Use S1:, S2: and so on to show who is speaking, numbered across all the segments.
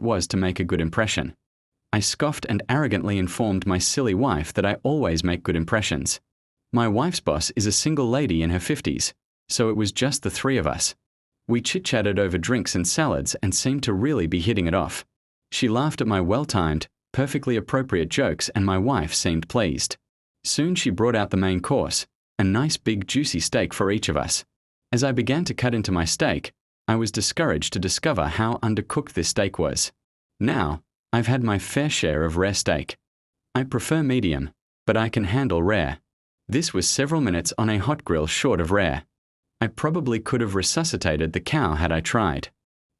S1: was to make a good impression. I scoffed and arrogantly informed my silly wife that I always make good impressions. My wife's boss is a single lady in her 50s, so it was just the three of us. We chit-chatted over drinks and salads and seemed to really be hitting it off. She laughed at my well-timed, perfectly appropriate jokes, and my wife seemed pleased. Soon she brought out the main course, a nice big juicy steak for each of us. As I began to cut into my steak, I was discouraged to discover how undercooked this steak was. Now, I've had my fair share of rare steak. I prefer medium, but I can handle rare. This was several minutes on a hot grill short of rare. I probably could have resuscitated the cow had I tried.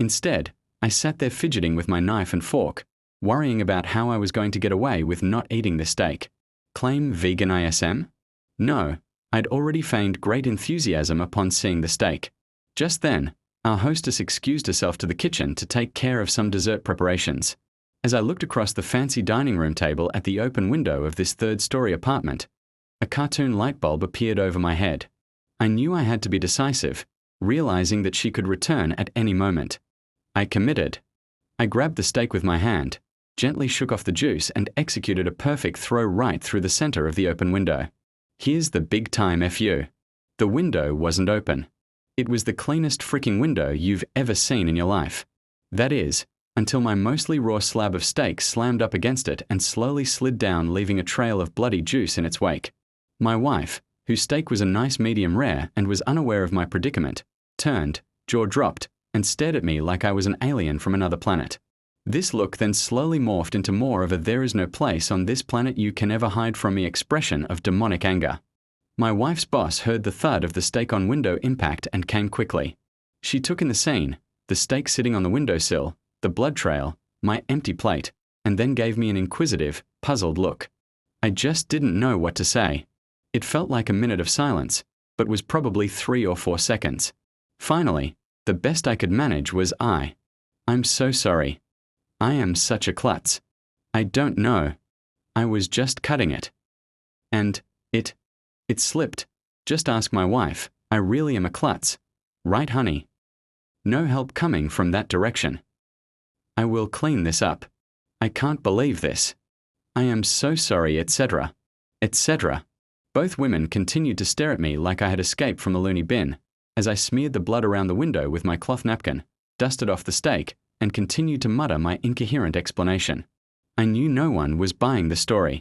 S1: Instead, I sat there fidgeting with my knife and fork, worrying about how I was going to get away with not eating the steak. Claim vegan ISM? No, I'd already feigned great enthusiasm upon seeing the steak. Just then, our hostess excused herself to the kitchen to take care of some dessert preparations. As I looked across the fancy dining room table at the open window of this third-story apartment, a cartoon light bulb appeared over my head. I knew I had to be decisive, realizing that she could return at any moment. I committed. I grabbed the steak with my hand, gently shook off the juice, and executed a perfect throw right through the center of the open window. Here's the big time FU. The window wasn't open. It was the cleanest freaking window you've ever seen in your life. That is, until my mostly raw slab of steak slammed up against it and slowly slid down, leaving a trail of bloody juice in its wake. My wife, whose steak was a nice medium rare and was unaware of my predicament, turned, jaw dropped, and stared at me like I was an alien from another planet. This look then slowly morphed into more of a "there is no place on this planet you can ever hide from me" expression of demonic anger. My wife's boss heard the thud of the steak on window impact and came quickly. She took in the scene, the steak sitting on the windowsill, the blood trail, my empty plate, and then gave me an inquisitive, puzzled look. I just didn't know what to say. It felt like a minute of silence, but was probably 3 or 4 seconds. Finally, the best I could manage was I'm so sorry. I am such a klutz. I don't know. I was just cutting it. And it slipped. Just ask my wife. I really am a klutz. Right, honey? No help coming from that direction. I will clean this up. I can't believe this. I am so sorry, etc. etc. Both women continued to stare at me like I had escaped from a loony bin, as I smeared the blood around the window with my cloth napkin, dusted off the steak, and continued to mutter my incoherent explanation. I knew no one was buying the story.